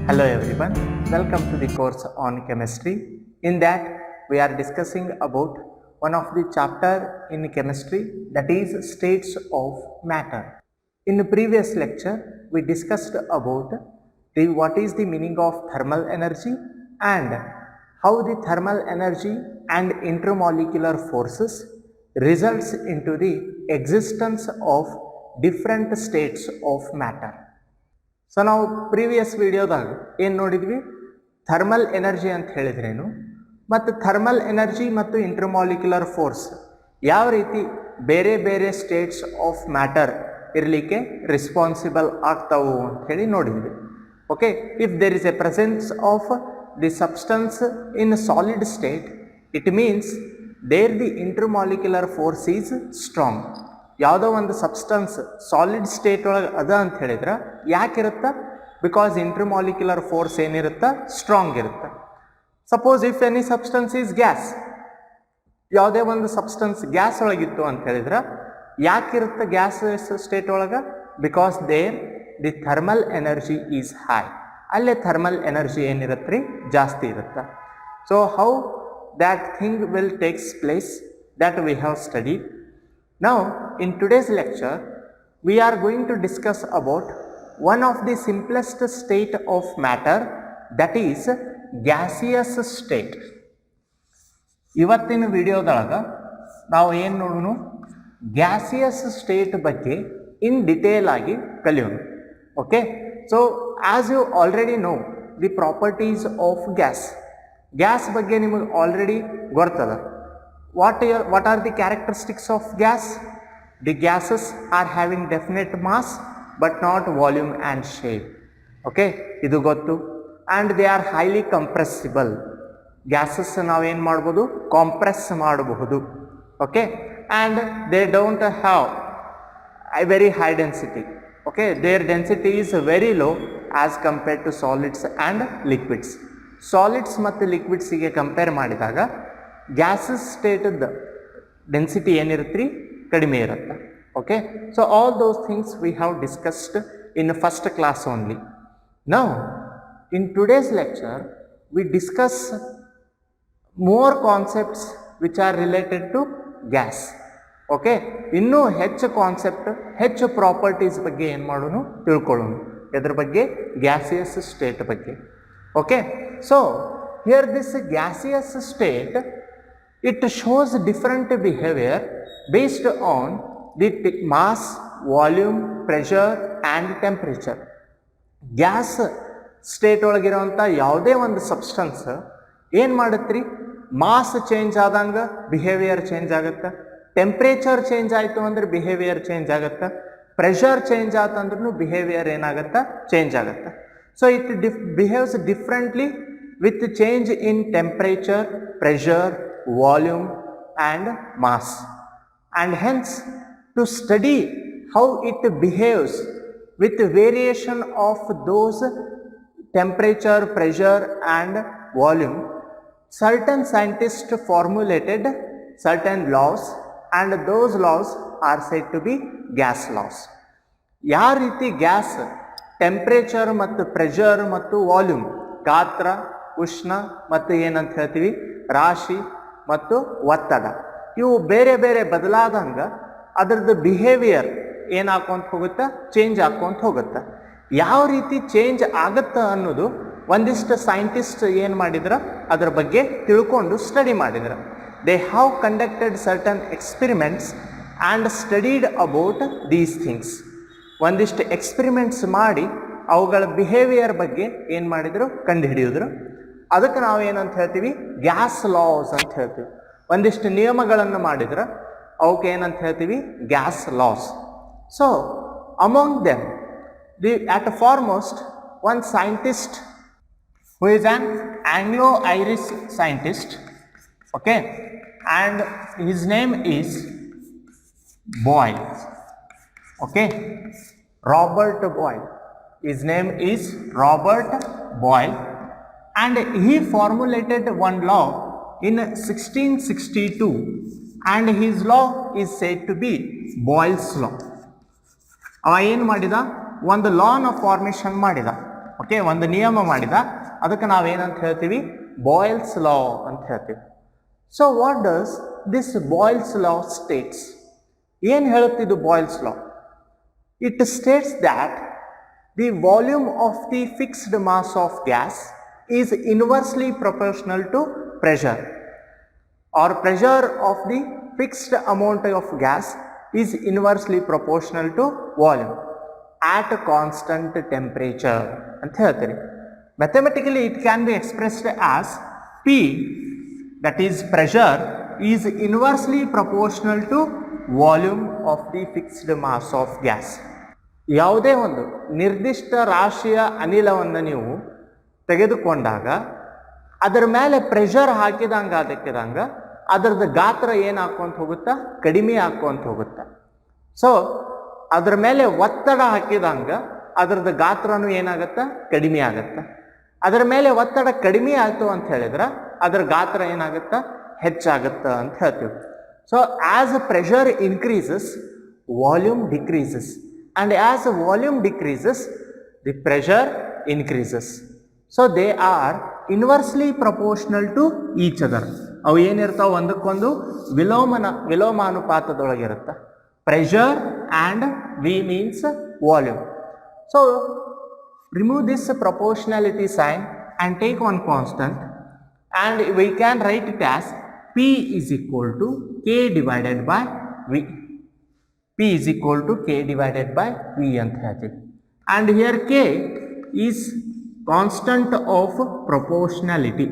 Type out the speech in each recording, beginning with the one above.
Hello everyone, welcome to the course on chemistry. In that we are discussing about one of the chapter in chemistry, that is states of matter. In the previous lecture we discussed about what is the meaning of thermal energy and how the thermal energy and intermolecular forces results into the existence of different states of matter. So ನಾವು previous ವಿಡಿಯೋದಾಗ ಏನು ನೋಡಿದ್ವಿ, thermal energy ಅಂತ ಹೇಳಿದ್ರೇನು ಮತ್ತು thermal energy ಮತ್ತು intermolecular force ಯಾವ ರೀತಿ ಬೇರೆ ಬೇರೆ ಸ್ಟೇಟ್ಸ್ ಆಫ್ ಮ್ಯಾಟರ್ ಇರಲಿಕ್ಕೆ ರೆಸ್ಪಾನ್ಸಿಬಲ್ ಆಗ್ತಾವು ಅಂತ ಹೇಳಿ ನೋಡಿದ್ವಿ. Okay, if there is a presence of the substance in solid state, it means there the intermolecular force is strong. ಯಾವುದೋ ಒಂದು ಸಬ್ಸ್ಟೆನ್ಸ್ ಸಾಲಿಡ್ ಸ್ಟೇಟ್ ಒಳಗೆ ಅದ ಅಂತ ಹೇಳಿದ್ರೆ ಯಾಕಿರುತ್ತಾ? ಬಿಕಾಸ್ ಇಂಟರ್ಮಾಲಿಕ್ಯುಲರ್ ಫೋರ್ಸ್ ಏನಿರುತ್ತಾ ಸ್ಟ್ರಾಂಗ್ ಇರುತ್ತೆ. Suppose if any substance is gas, ಯಾವುದೇ ಒಂದು ಸಬ್ಸ್ಟೆನ್ಸ್ ಗ್ಯಾಸ್ ಒಳಗಿತ್ತು ಅಂತ ಹೇಳಿದ್ರೆ ಯಾಕಿರುತ್ತೆ ಗ್ಯಾಸ್ ಸ್ಟೇಟ್ ಒಳಗೆ? Because there the thermal energy is high. ಅಲ್ಲೇ ಥರ್ಮಲ್ ಎನರ್ಜಿ ಏನಿರುತ್ತೆ ರೀ ಜಾಸ್ತಿ ಇರುತ್ತೆ. So how that thing will takes place that we have studied. Now in today's lecture we are going to discuss about one of the simplest state of matter, that is gaseous state. ಇವತ್ತಿನ ವಿಡಿಯೋದೊಳಗೆ ನಾವು ಏನು ನೋಡೋಣ, gaseous state ಬಗ್ಗೆ ಇನ್ detail ಆಗಿ ಕಲಿಯೋಣ. Okay, so as you already know the properties of gas ಬಗ್ಗೆ ನಿಮಗೆ already ಗೊತ್ತದ. What are the characteristics of gas? The gases are having definite mass but not volume and shape. Okay, idu gottu. And they are highly compressible. Gases ನಾವು ಏನು ಮಾಡ್ಬೋದು, compress ಮಾಡಬಹುದು. Okay, and they don't have a very high density. Okay, their density is very low as compared to solids and liquids. Solids ಮತ್ತು liquids ಗೆ compare ಮಾಡಿದಾಗ gases ಸ್ಟೇಟದ density ಏನಿರುತ್ತೆ ಕಡಿಮೆ ಇರುತ್ತೆ. Okay, so all those things we have discussed in first class only. Now in today's lecture we discuss more concepts which are related to gas. Okay, ಇನ್ನೂ ಹೆಚ್ಚು concept, ಹೆಚ್ಚು properties ಬಗ್ಗೆ ಏನು ಮಾಡೋಣ, ತಿಳ್ಕೊಳ್ಳೋಣ. ಇದ್ರ ಬಗ್ಗೆ ಗ್ಯಾಸಿಯಸ್ ಸ್ಟೇಟ್ ಬಗ್ಗೆ. Okay, so here this gaseous state, it shows different behavior based on the mass, volume, pressure and temperature. Gas state ಒಳಗಿರುವಂಥ ಯಾವುದೇ ಒಂದು ಸಬ್ಸ್ಟೆನ್ಸ್ ಏನು ಮಾಡುತ್ತೆ, ಮಾಸ್ ಚೇಂಜ್ ಆದಂಗೆ ಬಿಹೇವಿಯರ್ ಚೇಂಜ್ ಆಗುತ್ತೆ, ಟೆಂಪ್ರೇಚರ್ ಚೇಂಜ್ ಆಯಿತು ಅಂದ್ರೆ ಬಿಹೇವಿಯರ್ ಚೇಂಜ್ ಆಗುತ್ತೆ, ಪ್ರೆಷರ್ ಚೇಂಜ್ ಆತಂದ್ರೂ ಬಿಹೇವಿಯರ್ ಏನಾಗುತ್ತೆ, ಚೇಂಜ್ ಆಗುತ್ತೆ. So it behaves differently with change in temperature, pressure, volume and mass, and hence to study how it behaves with variation of those temperature, pressure and volume, certain scientists formulated certain laws, and those laws are said to be gas laws. ಯಾವ ರೀತಿ gas temperature ಮತ್ತು pressure ಮತ್ತು volume, ಗಾತ್ರ, ಉಷ್ಣ ಮತ್ತು ಏನಂತ ಹೇಳ್ತೀವಿ ರಾಶಿ ಮತ್ತು ಒತ್ತಡ, ಇವು ಬೇರೆ ಬೇರೆ ಬದಲಾದಂಗೆ ಅದರದ್ದು ಬಿಹೇವಿಯರ್ ಏನಾಕೊಂತ ಹೋಗುತ್ತಾ, ಚೇಂಜ್ ಆಕೊಂತ ಹೋಗುತ್ತೆ. ಯಾವ ರೀತಿ ಚೇಂಜ್ ಆಗುತ್ತಾ ಅನ್ನೋದು ಒಂದಿಷ್ಟು ಸೈಂಟಿಸ್ಟ್ ಏನು ಮಾಡಿದ್ರ ಅದರ ಬಗ್ಗೆ ತಿಳ್ಕೊಂಡು ಸ್ಟಡಿ ಮಾಡಿದ್ರು. They have conducted certain experiments and studied about these things. ಒಂದಿಷ್ಟು ಎಕ್ಸ್ಪೆರಿಮೆಂಟ್ಸ್ ಮಾಡಿ ಅವುಗಳ ಬಿಹೇವಿಯರ್ ಬಗ್ಗೆ ಏನು ಮಾಡಿದರು, ಕಂಡುಹಿಡಿಯಿದ್ರು. ಅದಕ್ಕೆ ನಾವು ಏನಂತ ಹೇಳ್ತೀವಿ, ಗ್ಯಾಸ್ ಲಾಸ್ ಅಂತ ಹೇಳ್ತೀವಿ. ಒಂದಿಷ್ಟು ನಿಯಮಗಳನ್ನು ಮಾಡಿದ್ರೆ ಅವಕ್ಕೆ ಏನಂತ ಹೇಳ್ತೀವಿ, gas loss. So among them at foremost one scientist who is an Anglo-Irish scientist, okay, and his name is Boyle. Okay, Robert Boyle. His name is Robert Boyle, and he formulated one law in 1662, and his law is said to be Boyle's law. ಅವ ಏನು ಮಾಡಿದ, ಒಂದು ಲಾನ formation ಮಾಡಿದ. Okay, ಒಂದು ನಿಯಮ ಮಾಡಿದ, ಅದಕ್ಕೆ ನಾವೇನಂತ ಹೇಳ್ತೀವಿ, ಬಾಯ್ಲ್ಸ್ ಲಾ ಅಂತ ಹೇಳ್ತೀವಿ. So what does this Boyle's law states? ಏನು ಹೇಳುತ್ತಿದ್ದು Boyle's law? It states that the volume of the fixed mass of gas is inversely proportional to pressure, or pressure of the fixed amount of gas is inversely proportional to volume at a constant temperature ಅಂತ ಹೇಳ್ತೀರಿ. Mathematically it can be expressed as P, that is pressure, is inversely proportional to volume of the fixed mass of gas. ಯಾವುದೇ ಒಂದು ನಿರ್ದಿಷ್ಟ ರಾಶಿಯ ಅನಿಲವನ್ನು ನೀವು ತೆಗೆದುಕೊಂಡಾಗ ಅದರ ಮೇಲೆ ಪ್ರೆಷರ್ ಹಾಕಿದಂಗ ಅದರದ್ದು ಗಾತ್ರ ಏನು ಹಾಕ್ಕೊಂತ ಹೋಗುತ್ತಾ, ಕಡಿಮೆ ಹಾಕ್ಕೊಂತ ಹೋಗುತ್ತಾ. ಸೊ ಅದ್ರ ಮೇಲೆ ಒತ್ತಡ ಹಾಕಿದಂಗ ಅದರದ್ದು ಗಾತ್ರನೂ ಏನಾಗುತ್ತಾ, ಕಡಿಮೆ ಆಗುತ್ತಾ. ಅದರ ಮೇಲೆ ಒತ್ತಡ ಕಡಿಮೆ ಆಯಿತು ಅಂತ ಹೇಳಿದ್ರೆ ಅದರ ಗಾತ್ರ ಏನಾಗುತ್ತಾ, ಹೆಚ್ಚಾಗುತ್ತಾ ಅಂತ ಹೇಳ್ತೀವಿ. So as pressure increases volume decreases, and as volume decreases the pressure increases. So they are inversely proportional to each other. ಅವು ಏನಿರ್ತಾವೆ, ಒಂದಕ್ಕೊಂದು ವಿಲೋಮಾನುಪಾತದೊಳಗಿರುತ್ತೆ. Pressure and V means volume. So remove this proportionality sign and take one constant and we can write it as P is equal to K divided by V. P is equal to K divided by V ಅಂತ ಹೇಳ್ತೀವಿ. And here K is constant of proportionality.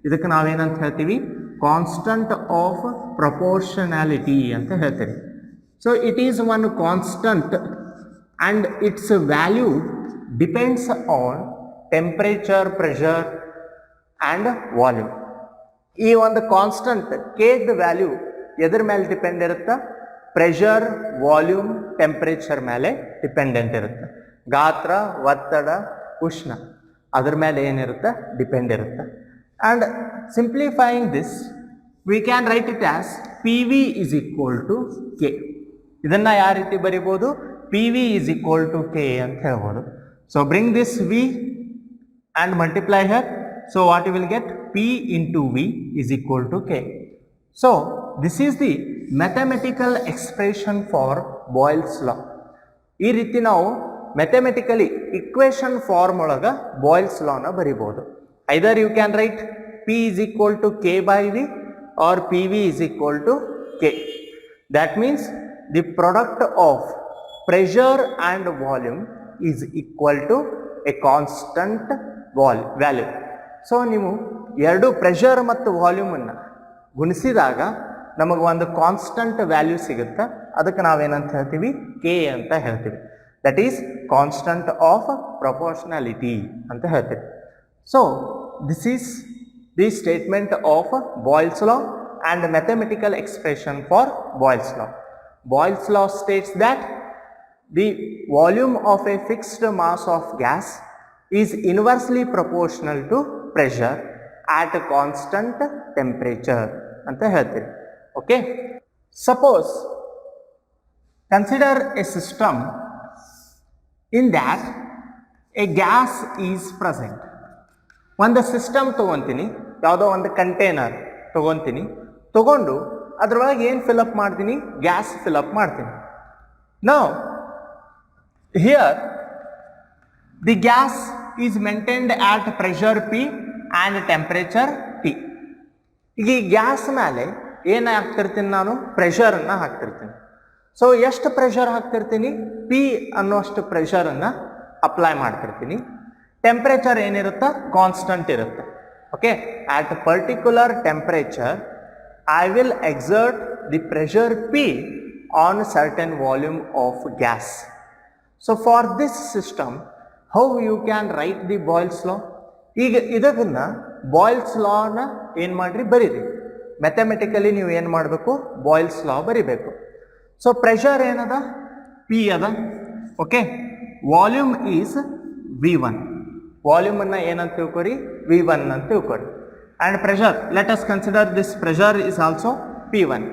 ಇದಕ್ಕೆ ನಾವೇನಂತ ಹೇಳ್ತೀವಿ, constant of proportionality ಅಂತ ಹೇಳ್ತೀವಿ. So it is one constant and its value depends on temperature, pressure and volume. ಈ ಒಂದು constant ಕೇದ ವ್ಯಾಲ್ಯೂ ಎದ್ರ ಮೇಲೆ ಡಿಪೆಂಡ್ ಇರುತ್ತೆ, ಪ್ರೆಷರ್, ವಾಲ್ಯೂಮ್, ಟೆಂಪ್ರೇಚರ್ ಮೇಲೆ ಡಿಪೆಂಡೆಂಟ್ ಇರುತ್ತೆ. ಗಾತ್ರ, ಒತ್ತಡ, ಉಷ್ಣ ಅದ್ರ ಮೇಲೆ ಏನಿರುತ್ತೆ, ಡಿಪೆಂಡ್ ಇರುತ್ತೆ. And simplifying this we can write it as P V is equal to K. ಇದನ್ನು ಯಾವ ರೀತಿ ಬರಿಬೋದು, P V is equal to K ಅಂತ ಹೇಳ್ಬೋದು. So bring this V and multiply here. So what you will get, P into V is equal to K. So this is the mathematical expression for Boyle's law. ಈ ರೀತಿ ನಾವು mathematically equation form ಒಳಗೆ Boyle's ಲಾನ ಬರಿಬೋದು. Either you can write P is equal to K by V or PV is equal to K. That means the product of pressure and volume is equal to a constant value. So ನೀವು ಎರಡು pressure ಮತ್ತು ವಾಲ್ಯೂಮನ್ನು ಗುಣಿಸಿದಾಗ ನಮಗೆ ಒಂದು constant value ಸಿಗುತ್ತೆ. ಅದಕ್ಕೆ ನಾವೇನಂತ ಹೇಳ್ತೀವಿ, ಕೆ ಅಂತ ಹೇಳ್ತೀವಿ. That is constant of proportionality ಅಂತ ಹೇಳ್ತೀವಿ. So this is the statement of Boyle's law and mathematical expression for Boyle's law. Boyle's law states that the volume of a fixed mass of gas is inversely proportional to pressure at a constant temperature ಅಂತ ಹೇಳ್ತೀವಿ. Okay, suppose consider A system in that A gas is present. ಒಂದು system ತೊಗೊತೀನಿ, ಯಾವುದೋ ಒಂದು container ತೊಗೊಂಡು ಅದ್ರೊಳಗೆ ಏನು fill up ಮಾಡ್ತೀನಿ, gas fill up ಮಾಡ್ತೀನಿ. Now here the gas is maintained at pressure P and temperature T. ಈಗ ಈ ಗ್ಯಾಸ್ ಮೇಲೆ ಏನು ಹಾಕ್ತಿರ್ತೀನಿ, ನಾನು ಪ್ರೆಷರನ್ನು ಹಾಕ್ತಿರ್ತೀನಿ. ಸೊ ಎಷ್ಟು ಪ್ರೆಷರ್ ಹಾಕ್ತಿರ್ತೀನಿ, P ಅನ್ನೋಷ್ಟು ಪ್ರೆಷರನ್ನು ಅಪ್ಲೈ ಮಾಡ್ತಿರ್ತೀನಿ. ಟೆಂಪ್ರೇಚರ್ ಏನಿರುತ್ತೆ, ಕಾನ್ಸ್ಟಂಟ್ ಇರುತ್ತೆ. Okay, at particular temperature I will exert the pressure P on certain volume of gas. So for this system how you can write the Boyle's law? ಈಗ ಇದನ್ನು boils ಲಾನ ಏನು ಮಾಡಿರಿ, ಬರೀರಿ. ಮ್ಯಾಥಮೆಟಿಕಲಿ ನೀವು ಏನು ಮಾಡಬೇಕು, ಬಾಯ್ಲ್ಸ್ ಲಾ ಬರಿಬೇಕು. ಸೊ ಪ್ರೆಷರ್ ಏನದ, ಪಿ ಅದ. Okay, volume is V1. ವಾಲ್ಯೂಮನ್ನು ಏನಂತ ತಿಳ್ಕೊರಿ, V1 ಅಂತ ತಿಳ್ಕೊರಿ. And pressure, let us consider this pressure is also P1.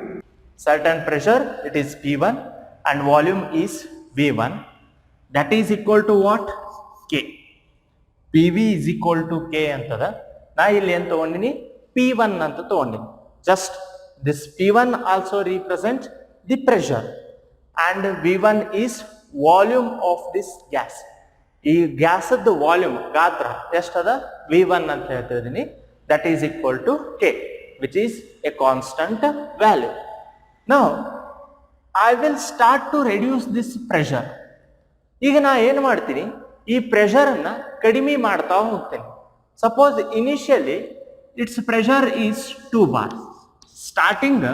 Certain pressure it is P1 and volume is V1. That is equal to what? K. P V is equal to K ಅಂತದ. ನಾ ಇಲ್ಲಿ ಏನ್ ತಗೊಂಡಿನಿ, P1 ಅಂತ ತಗೊಂಡಿನಿ. Just this P1 also represent the pressure and V1 is volume of this gas. ಈ ಗ್ಯಾಸದ volume ಗಾತ್ರ ಎಷ್ಟದ V1 ಅಂತ ಹೇಳ್ತಿದ್ದೀನಿ. That is equal to K which is a constant value. Now I will start to reduce this pressure. ಈಗ ನಾ ಏನು ಮಾಡ್ತೀನಿ, ಈ ಪ್ರೆಷರ್ ಅನ್ನ ಕಡಿಮೆ ಮಾಡ್ತಾ ಹೋಗ್ತೇನೆ. Suppose initially its pressure is 2 bar. Starting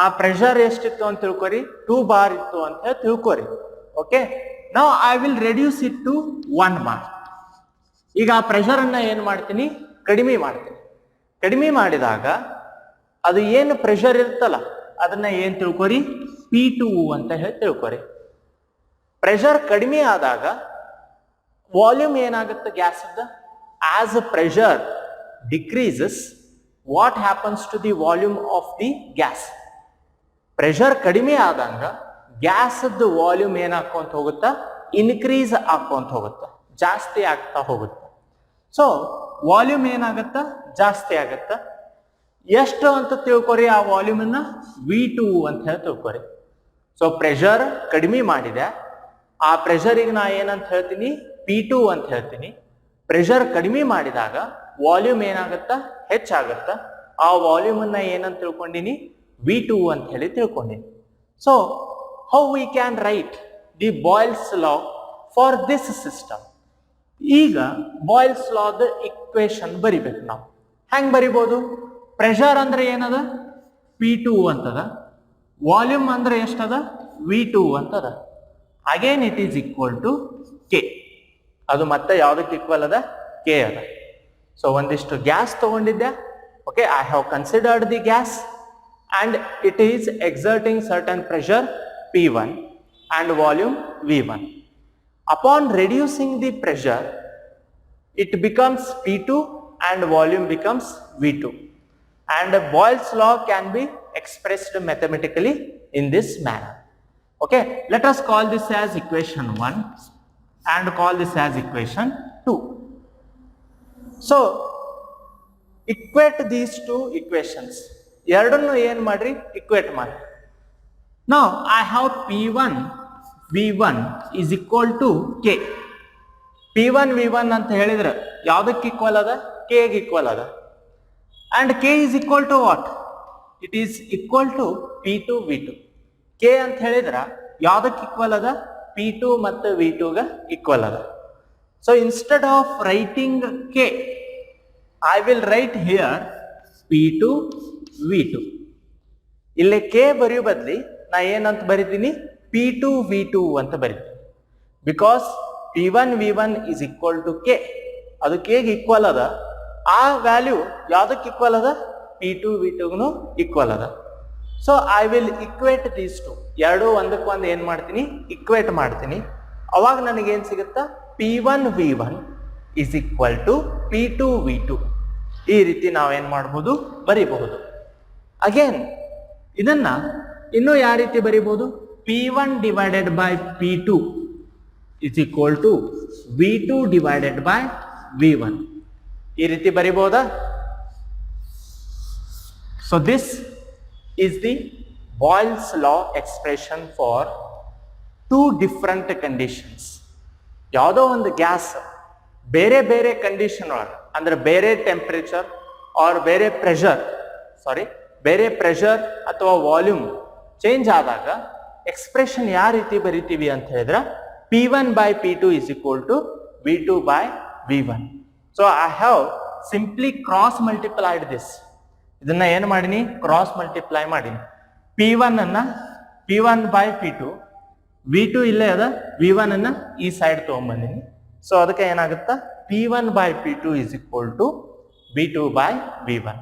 ಆ ಪ್ರೆಷರ್ ಎಷ್ಟಿತ್ತು ಅಂತ ತಿಳ್ಕೊರಿ, 2 ಬಾರ್ ಇತ್ತು ಅಂತ ಹೇಳಿ ತಿಳ್ಕೊರಿ. Okay, now I will reduce it to 1 bar. ಈಗ ಆ ಪ್ರೆಷರ್ ಅನ್ನ ಏನ್ ಮಾಡ್ತೀನಿ, ಕಡಿಮೆ ಮಾಡ್ತೀನಿ. ಕಡಿಮೆ ಮಾಡಿದಾಗ ಅದು ಏನು ಪ್ರೆಷರ್ ಇರುತ್ತಲ್ಲ ಅದನ್ನ ಏನ್ ತಿಳ್ಕೊರಿ, P2 ಅಂತ ಹೇಳಿ ತಿಳ್ಕೊರಿ. ಪ್ರೆಷರ್ ಕಡಿಮೆ ಆದಾಗ ವಾಲ್ಯೂಮ್ ಏನಾಗುತ್ತೆ gas, as pressure decreases what happens to the volume of the gas. Pressure ಕಡಿಮೆ ಆದಂಗ ಗ್ಯಾಸದ ವಾಲ್ಯೂಮ್ ಏನಾಕೊಂತ ಹೋಗುತ್ತಾ, ಇನ್ಕ್ರೀಸ್ ಆಕೊಂತ ಹೋಗುತ್ತ, ಜಾಸ್ತಿ ಆಗ್ತಾ ಹೋಗುತ್ತೆ. ಸೊ ವಾಲ್ಯೂಮ್ ಏನಾಗತ್ತ, ಜಾಸ್ತಿ ಆಗತ್ತ. ಎಷ್ಟು ಅಂತ ತಿಳ್ಕೊರಿ, ಆ ವಾಲ್ಯೂಮ್ ಅನ್ನ V2 ಅಂತ ಹೇಳಿ ತಿಳ್ಕೊರಿ. ಸೊ ಪ್ರೆಷರ್ ಕಡಿಮೆ ಮಾಡಿದೆ, ಆ ಪ್ರೆಷರಿಗೆ ನಾ ಏನಂತ ಹೇಳ್ತೀನಿ, P2 ಅಂತ ಹೇಳ್ತೀನಿ. ಪ್ರೆಷರ್ ಕಡಿಮೆ ಮಾಡಿದಾಗ ವಾಲ್ಯೂಮ್ ಏನಾಗತ್ತ, ಹೆಚ್ಚಾಗತ್ತ. ಆ ವಾಲ್ಯೂಮ್ ಅನ್ನ ಏನಂತ ತಿಳ್ಕೊಂಡಿನಿ, V2 ಅಂತ ಹೇಳಿ ತಿಳ್ಕೊಂಡಿನಿ. So how we can write the Boyle's law for this system. ಈಗ ಬಾಯ್ಲ್ಸ್ ಲಾದ ಇಕ್ವೇಶನ್ ಬರಿಬೇಕು ನಾವು. ಹೆಂಗ್ ಬರಿಬೋದು, ಪ್ರೆಷರ್ ಅಂದ್ರೆ ಏನದ, P2 ಅಂತದ. ವಾಲ್ಯೂಮ್ ಅಂದ್ರೆ ಎಷ್ಟದ, V2 ಅಂತದ. Again it is equal to K. ಅದು ಮತ್ತೆ ಯಾವ್ದಕ್ಕೆ ಈಕ್ವಲ್ ಅದ, ಕೆ ಅದ. ಸೊ ಒಂದಿಷ್ಟು ಗ್ಯಾಸ್ ತಗೊಂಡಿದ್ದೆ. Okay, I have considered the gas and it is exerting certain pressure P1 and volume V1. Upon reducing the pressure, it becomes P2 and volume becomes V2. And Boyle's law can be expressed mathematically in this manner. Okay, let us call this as equation 1 and call this as equation 2. So, equate these two equations. ಎರಡನ್ನು ಏನ್ ಮಾಡ್ರಿ, equate ಮಾಡಿ. Now I have P1 V1 is equal to K. P1 V1 ಅಂತ ಹೇಳಿದ್ರೆ ಯಾವ್ದಕ್ಕೆ equal ಅದ, K ಗೆ equal ಅದ. And K is equal to what? It is equal to P2 V2. K ಅಂತ ಹೇಳಿದ್ರ ಯಾವ್ದಕ್ಕೆ ಈಕ್ವಲ್ ಅದ, P2 ಮತ್ತು V2 ಗೆ ಈಕ್ವಲ್ ಅದ. So instead of writing K, I will write here P2 V2. ಇಲ್ಲಿ K ಬರೆಯೋ ಬದಲಿ ನಾ ಏನಂತ ಬರಿತೀನಿ, P2 V2 ಅಂತ ಬರಿತೀನಿ. Because P1 V1 is equal to K. ಅದು K ಗೆ ಈಕ್ವಲ್ ಅದ. ಆ ವ್ಯಾಲ್ಯೂ ಯಾವ್ದಕ್ಕೆ ಈಕ್ವಲ್ ಅದ, P2 V2 ಈಕ್ವಲ್ ಅದ. So I will equate these two. ಎರಡು ಒಂದಕ್ಕೊಂದು ಏನ್ ಮಾಡ್ತೀನಿ, ಇಕ್ವೇಟ್ ಮಾಡ್ತೀನಿ. ಅವಾಗ ನನಗೇನ್ ಸಿಗುತ್ತಾ, P1 V1 is equal to P2 V2. ಈ ರೀತಿ ನಾವೇನ್ ಮಾಡಬಹುದು, ಬರೀಬಹುದು. ಅಗೇನ್ ಇದನ್ನ ಇನ್ನು ಯಾವ ರೀತಿ ಬರೀಬಹುದು, P1 divided by P2 is equal to V2 divided by V1. ಈ ರೀತಿ ಬರೀಬಹುದಾ? So this is the Boyle's law expression for two different conditions. ಯಾವುದೋ ಒಂದು ಗ್ಯಾಸ್ ಬೇರೆ ಬೇರೆ ಕಂಡೀಷನ್ ಒಳಗೆ, ಅಂದ್ರೆ ಬೇರೆ ಟೆಂಪರೇಚರ್ ಆರ್ ಬೇರೆ ಪ್ರೆಷರ್ ಅಥವಾ ವಾಲ್ಯೂಮ್ ಚೇಂಜ್ ಆದಾಗ ಎಕ್ಸ್ಪ್ರೆಷನ್ ಯಾವ ರೀತಿ ಬರಿತೀವಿ ಅಂತ ಹೇಳಿದ್ರೆ, P1 by P2 is equal to V2 by V1. So I have simply cross multiplied this. ಇದನ್ನ ಏನು ಮಾಡೀನಿ, ಕ್ರಾಸ್ ಮಲ್ಟಿಪ್ಲೈ ಮಾಡೀನಿ. P1 ಅನ್ನ P1 by P2, V2 ಇಲ್ಲೇ ಅದ, V1 ಅನ್ನ ಈ ಸೈಡ್ ತಗೊಂಡ್ಬಂದಿನಿ. ಸೊ ಅದಕ್ಕೆ ಏನಾಗುತ್ತಾ, P1 by P2 is equal to V2 by V1.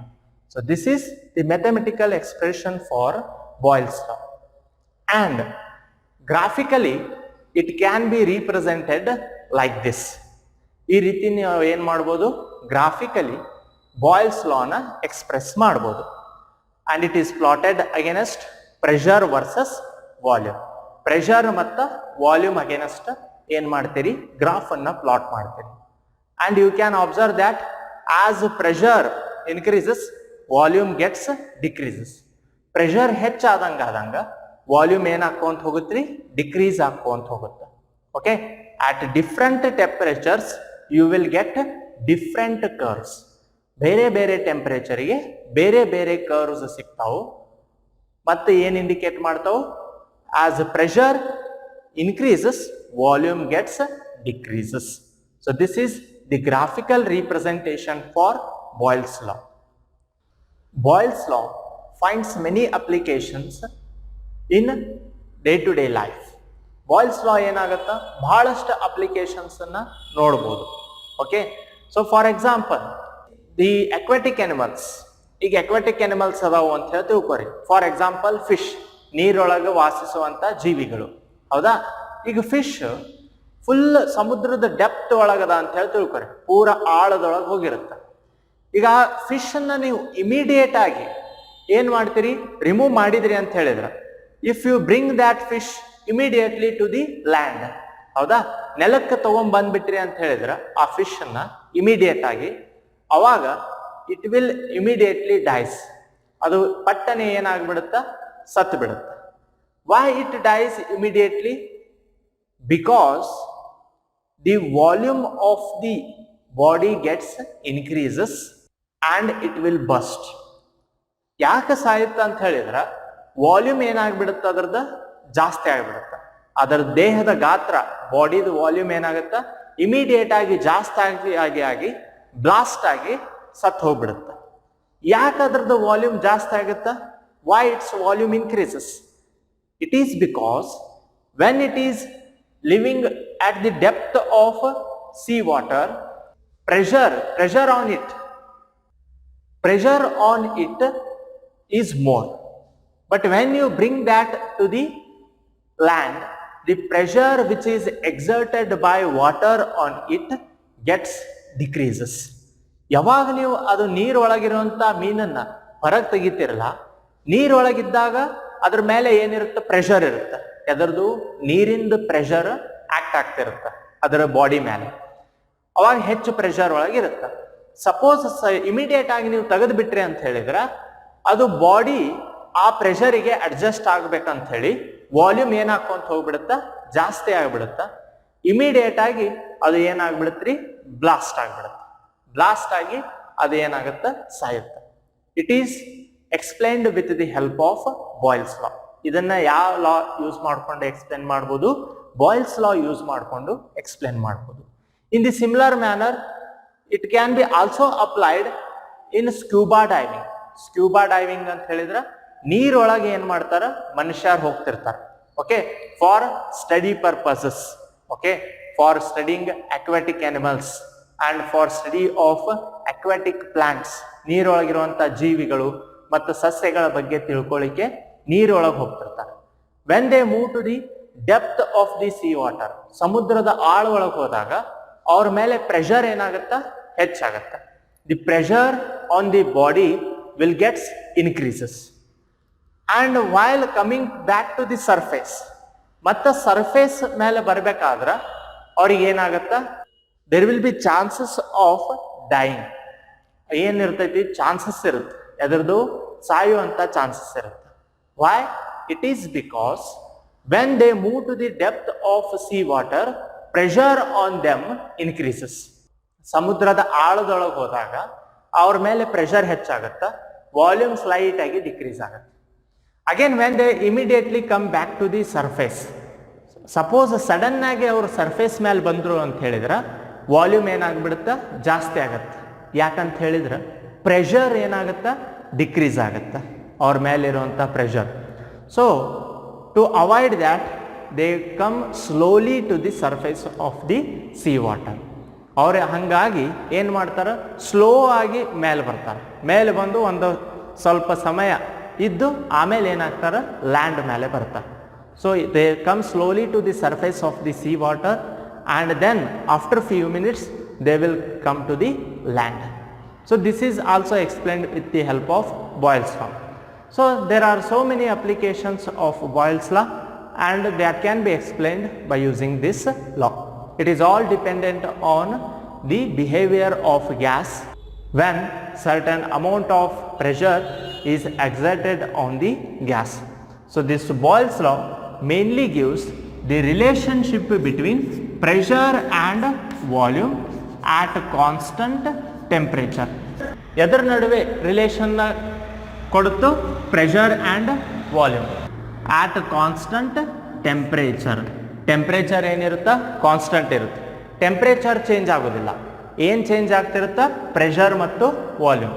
So this is the mathematical expression for Boyle's law. And graphically it can be represented like this. ಈ ರೀತಿ ನೀವು ಏನ್ ಮಾಡ್ಬೋದು, ಗ್ರಾಫಿಕಲಿ ಬಾಯ್ಲ್ಸ್ ಲಾನ ಎಕ್ಸ್ಪ್ರೆಸ್ ಮಾಡ್ಬೋದು. And it is plotted against pressure versus volume. Pressure ಮತ್ತು volume against ಏನ್ ಮಾಡ್ತೀರಿ, graph ಅನ್ನ ಪ್ಲಾಟ್ ಮಾಡ್ತೀರಿ. and you can observe that as pressure increases, volume gets decreases. Pressure ಹೆಚ್ಚಾದಂಗ ವಾಲ್ಯೂಮ್ ಏನಾಗ್ಕೊಂತ ಹೋಗುತ್ತ್ರಿ, ಡಿಕ್ರೀಸ್ ಆಗ್ಕೊಂತ ಹೋಗುತ್ತೆ. Okay, at different temperatures you will get different curves. ಬೇರೆ ಬೇರೆ ಟೆಂಪರೇಚರ್ಗೆ ಬೇರೆ ಬೇರೆ ಕರ್ವ್ಸ್ ಸಿಗ್ತಾವು. ಮತ್ತೆ ಏನ್ ಇಂಡಿಕೇಟ್ ಮಾಡ್ತಾವು, as pressure increases volume gets decreases. So this is the graphical representation for Boyle's law. Boyle's law finds many applications in day-to-day life. Boyle's law ಏನಾಗುತ್ತಾ, ಬಹಳಷ್ಟು applications ಅನ್ನ ನೋಡಬಹುದು. Okay, so for example the aquatic animals. ಈಗ aquatic animals ಅದಾವು ಅಂತ ಹೇಳಿ ತಿಳ್ಕೊರಿ. For example fish, ನೀರೊಳಗೆ ವಾಸಿಸುವಂತ ಜೀವಿಗಳು, ಹೌದಾ? ಈಗ ಫಿಶ್ ಫುಲ್ ಸಮುದ್ರದ ಡೆಪ್ತ್ ಒಳಗದ ಅಂತ ಹೇಳಿ ತಿಳ್ಕೊರಿ, ಪೂರ ಆಳದೊಳಗೆ ಹೋಗಿರುತ್ತೆ. ಈಗ ಫಿಶ್ ಅನ್ನ ನೀವು ಇಮಿಡಿಯೇಟ್ ಆಗಿ ಏನ್ ಮಾಡ್ತೀರಿ, ರಿಮೂವ್ ಮಾಡಿದ್ರಿ ಅಂತ ಹೇಳಿದ್ರ, if you bring that fish immediately to the land, ಹೌದಾ, ನೆಲಕ್ಕೆ ತಗೊಂಡ್ ಬಂದ್ಬಿಟ್ರಿ ಅಂತ ಹೇಳಿದ್ರ ಆ ಫಿಶ್ ಅನ್ನ ಇಮಿಡಿಯೇಟ್ ಆಗಿ, ಅವಾಗ ಇಟ್ ವಿಲ್ ಇಮಿಡಿಯೇಟ್ಲಿ ಡೈಸ್, ಅದು ಪಟ್ಟನೆ ಏನಾಗ್ಬಿಡುತ್ತ, ಸತ್ತು ಬಿಡುತ್ತೆ. Why it dies immediately? Because the volume of the body gets increases and it will burst. ಯಾಕೆ ಸಾಯುತ್ತೆ ಅಂತ ಹೇಳಿದ್ರ, ವಾಲ್ಯೂಮ್ ಏನಾಗ್ಬಿಡುತ್ತೆ, ಅದರದ ಜಾಸ್ತಿ ಆಗ್ಬಿಡುತ್ತೆ. ಅದರ ದೇಹದ ಗಾತ್ರ, ಬಾಡಿದ ವಾಲ್ಯೂಮ್ ಏನಾಗುತ್ತೆ, ಇಮಿಡಿಯೇಟ್ ಆಗಿ ಜಾಸ್ತಿ ಆಗಿ ಬ್ಲಾಸ್ಟ್ ಆಗಿ ಸತ್ತು ಹೋಗ್ಬಿಡುತ್ತೆ. ಯಾಕೆ ಅದರದ ವಾಲ್ಯೂಮ್ ಜಾಸ್ತಿ ಆಗುತ್ತಾ? Why it's volume increases? It is because when it is living at the depth of sea water, pressure on it is more. But when you bring that to the land, the pressure which is exerted by water on it gets decreases. ಯಾವಾಗ ನೀವು ಅದು ನೀರೊಳಗಿರುವಂತ ಮೀನನ್ನ ಹೊರಗೆ ತೆಗಿತಿರಲ್ಲ, ನೀರೊಳಗಿದ್ದಾಗ ಅದ್ರ ಮೇಲೆ ಏನಿರುತ್ತೆ, pressure ಇರುತ್ತೆ. ಅದರದು ನೀರಿಂದ ಪ್ರೆಷರ್ ಆಕ್ಟ್ ಆಗ್ತಿರುತ್ತೆ ಅದರ ಬಾಡಿ ಮೇಲೆ, ಅವಾಗ ಹೆಚ್ಚು ಪ್ರೆಷರ್ ಒಳಗಿರುತ್ತೆ. ಸಪೋಸ್ ಇಮಿಡಿಯೇಟ್ ಆಗಿ ನೀವು ತೆಗೆದು ಬಿಟ್ರಿ ಅಂತ ಹೇಳಿದ್ರ, ಅದು ಬಾಡಿ ಆ ಪ್ರೆಷರಿಗೆ ಅಡ್ಜಸ್ಟ್ ಆಗ್ಬೇಕಂತ ಹೇಳಿ ವಾಲ್ಯೂಮ್ ಏನಾಕೊಂತ ಹೋಗ್ಬಿಡುತ್ತ, ಜಾಸ್ತಿ ಆಗ್ಬಿಡುತ್ತ. ಇಮಿಡಿಯೇಟ್ ಆಗಿ ಅದು ಏನಾಗ್ಬಿಡುತ್ತ್ರಿ, ಬ್ಲಾಸ್ಟ್ ಆಗ್ಬಿಡುತ್ತೆ. ಬ್ಲಾಸ್ಟ್ ಆಗಿ ಅದು ಏನಾಗುತ್ತ, ಸಾಯುತ್ತೆ. It is explained with the help of Boyle's law. ಇದನ್ನ ಯಾವ ಲಾ ಯೂಸ್ ಮಾಡ್ಕೊಂಡು ಎಕ್ಸ್ಪ್ಲೇನ್ ಮಾಡ್ಬೋದು? ಬಾಯ್ಲ್ಸ್ ಲಾ ಯೂಸ್ ಮಾಡ್ಕೊಂಡು ಎಕ್ಸ್ಪ್ಲೇನ್ ಮಾಡ್ಬೋದು. In the similar manner it can be also applied in scuba diving. Scuba diving ಅಂತ ಹೇಳಿದ್ರೆ ನೀರೊಳಗೆ ಏನ್ ಮಾಡ್ತಾರ, ಮನುಷ್ಯರು ಹೋಗ್ತಿರ್ತಾರ. Okay, for study purposes. Okay, for studying aquatic animals and for study of aquatic plants. ನೀರೊಳಗಿರುವಂತ ಜೀವಿಗಳು ಮತ್ತು ಸಸ್ಯಗಳ ಬಗ್ಗೆ ತಿಳ್ಕೊಳ್ಳಿಕ್ಕೆ ನೀರೊಳಗೆ ಹೋಗ್ತಿರ್ತಾರೆ. When they move to the depth of the sea water, ಸಮುದ್ರದ ಆಳ ಒಳಗೆ ಹೋದಾಗ ಅವ್ರ ಮೇಲೆ ಪ್ರೆಷರ್ ಏನಾಗುತ್ತಾ, ಹೆಚ್ಚಾಗತ್ತ. The pressure on the body will gets increases. And while coming back to the surface, ಮತ್ತೆ ಸರ್ಫೇಸ್ ಮೇಲೆ ಬರ್ಬೇಕಾದ್ರ ಅವ್ರಿಗೆ ಏನಾಗತ್ತ, there will be chances of dying. ಏನಿರ್ತೈತಿ, ಚಾನ್ಸಸ್ ಇರುತ್ತೆ, ಎದ್ರದ್ದು ಸಾಯುವಂತ ಚಾನ್ಸಸ್ ಇರುತ್ತೆ. Why? It is because when they move to the depth of sea water, pressure on them increases. ಸಮುದ್ರದ ಆಳದೊಳಗೆ ಹೋದಾಗ ಅವ್ರ ಮೇಲೆ ಪ್ರೆಷರ್ ಹೆಚ್ಚಾಗತ್ತ, ವಾಲ್ಯೂಮ್ ಸ್ಲೈಟ್ ಆಗಿ ಡಿಕ್ರೀಸ್ ಆಗುತ್ತೆ. Again when they immediately come back to the surface, suppose sudden ಆಗಿ ಅವ್ರು surface ಮೇಲೆ ಬಂದ್ರು ಅಂತ ಹೇಳಿದ್ರೆ ವಾಲ್ಯೂಮ್ ಏನಾಗ್ಬಿಡುತ್ತ, ಜಾಸ್ತಿ ಆಗತ್ತೆ. ಯಾಕಂತ ಹೇಳಿದ್ರೆ ಪ್ರೆಷರ್ ಏನಾಗತ್ತ, ಡಿಕ್ರೀಸ್ ಆಗತ್ತ ಅವ್ರ ಮೇಲಿರುವಂಥ pressure. So to avoid that they come slowly to the surface of the sea water. ಅವ್ರು ಹಂಗಾಗಿ ಏನು ಮಾಡ್ತಾರೆ, ಸ್ಲೋ ಆಗಿ ಮೇಲೆ ಬರ್ತಾರೆ. ಮೇಲೆ ಬಂದು ಒಂದು ಸ್ವಲ್ಪ ಸಮಯ ಇದ್ದು ಆಮೇಲೆ ಏನಾಗ್ತಾರೆ, ಲ್ಯಾಂಡ್ ಮೇಲೆ ಬರ್ತಾರೆ. So they come slowly to the surface of the sea water and then after few minutes they will come to the land. So this is also explained with the help of Boyle's law. So there are so many applications of Boyle's law and that can be explained by using this law. It is all dependent on the behavior of gas when certain amount of pressure is exerted on the gas. So this Boyle's law mainly gives the relationship between pressure and volume at constant temperature. ಎದರ ನಡುವೆ ರಿಲೇಷನ್ನ ಕೊಡುತ್ತು? Pressure and volume at constant temperature. Temperature ಏನಿರುತ್ತಾ? Constant ಇರುತ್ತೆ. Temperature change ಆಗೋದಿಲ್ಲ. ಏನು change ಆಗ್ತಿರುತ್ತಾ? Pressure ಮತ್ತು ವಾಲ್ಯೂಮ್.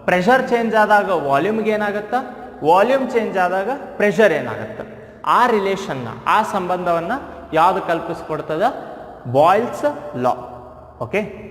ಪ್ರೆಷರ್ ಚೇಂಜ್ ಆದಾಗ ವಾಲ್ಯೂಮ್ಗೆ ಏನಾಗುತ್ತಾ? ವಾಲ್ಯೂಮ್ ಚೇಂಜ್ ಆದಾಗ ಪ್ರೆಷರ್ ಏನಾಗುತ್ತೆ? ಆ ರಿಲೇಷನ್ನ, ಆ ಸಂಬಂಧವನ್ನು ಯಾವುದು ಕಲ್ಪಿಸ್ಕೊಡ್ತದ? ಬಾಯ್ಲ್ಸ್ ಲಾ. ಓಕೆ.